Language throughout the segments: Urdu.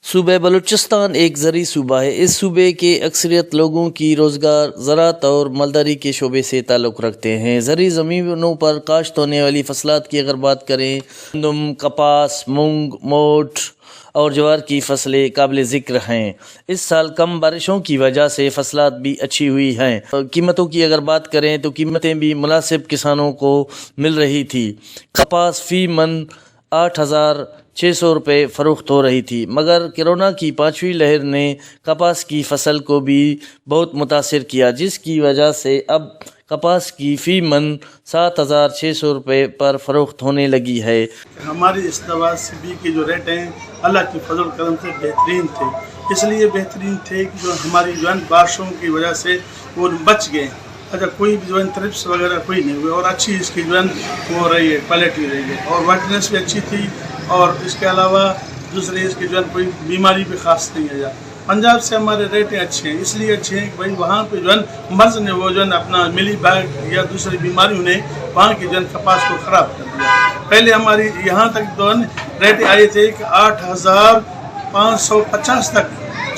صوبہ بلوچستان ایک زرعی صوبہ ہے۔ اس صوبے کے اکثریت لوگوں کی روزگار زراعت اور مالداری کے شعبے سے تعلق رکھتے ہیں۔ زرعی زمینوں پر کاشت ہونے والی فصلات کی اگر بات کریں، گندم، کپاس، مونگ، موٹ اور جوار کی فصلیں قابل ذکر ہیں۔ اس سال کم بارشوں کی وجہ سے فصلات بھی اچھی ہوئی ہیں۔ قیمتوں کی اگر بات کریں تو قیمتیں بھی مناسب کسانوں کو مل رہی تھی۔ کپاس فی من 8,600 روپے فروخت ہو رہی تھی، مگر کرونا کی 5ویں لہر نے کپاس کی فصل کو بھی بہت متاثر کیا، جس کی وجہ سے اب کپاس کی فی من 7,600 روپے پر فروخت ہونے لگی ہے۔ ہماری اس دوا CB کے جو ریٹ ہیں اللہ کی فضل و کرم سے بہترین تھے، اس لیے بہترین تھے کہ جو ہماری جو ہے بارشوں کی وجہ سے وہ بچ گئے۔ اچھا، کوئی بھی جو ہے ٹرپس وغیرہ کوئی نہیں ہوئے، اور اچھی اس کی جو ہے وہ رہی ہے، کوالٹی رہی ہے، اور وائٹنس بھی اچھی تھی، اور اس کے علاوہ دوسری اس کی جو ہے کوئی بیماری بھی خاص نہیں ہے۔ پنجاب سے ہمارے ریٹیں اچھے ہیں، اس لیے اچھے ہیں کہ بھائی وہاں پہ جو ہے مرض نے وہ جو ہے اپنا ملی بیگ یا دوسری بیماریوں نے وہاں کی جو ہے کپاس کو خراب کر دیا۔ پہلے ہماری یہاں تک جو ہے ریٹیں آئے تھے کہ 8,550 تک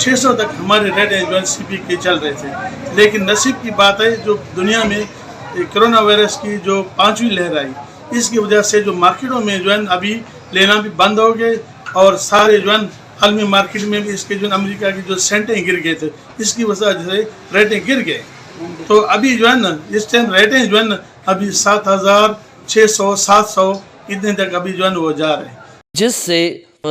600 تک ہمارے ریٹیں جو ہے CB کے چل رہے تھے، لیکن نصیب کی بات ہے جو دنیا میں کرونا وائرس کی جو 5ویں لہر آئی، اس کی وجہ سے جو مارکیٹوں میں جو ہے ابھی لینا بھی بند ہو گئے، اور سارے جو ہے عالمی مارکیٹ میں بھی اس کے جو امریکہ کی جو سینٹیں گر گئے تھے، اس کی وجہ سے ریٹیں گر گئے۔ تو ابھی جو ہے نا اس ٹائم ریٹیں جو ہے نا ابھی 7,600 700 اتنے تک ابھی جو ہے وہ جا رہے ہیں، جس سے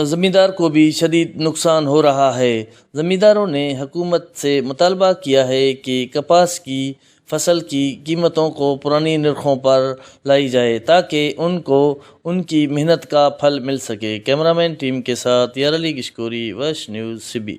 زمیندار کو بھی شدید نقصان ہو رہا ہے۔ زمینداروں نے حکومت سے مطالبہ کیا ہے کہ کپاس کی فصل کی قیمتوں کو پرانی نرخوں پر لائی جائے تاکہ ان کو ان کی محنت کا پھل مل سکے۔ کیمرامین ٹیم کے ساتھ یار علی گشکوری، ویسٹ نیوز CB۔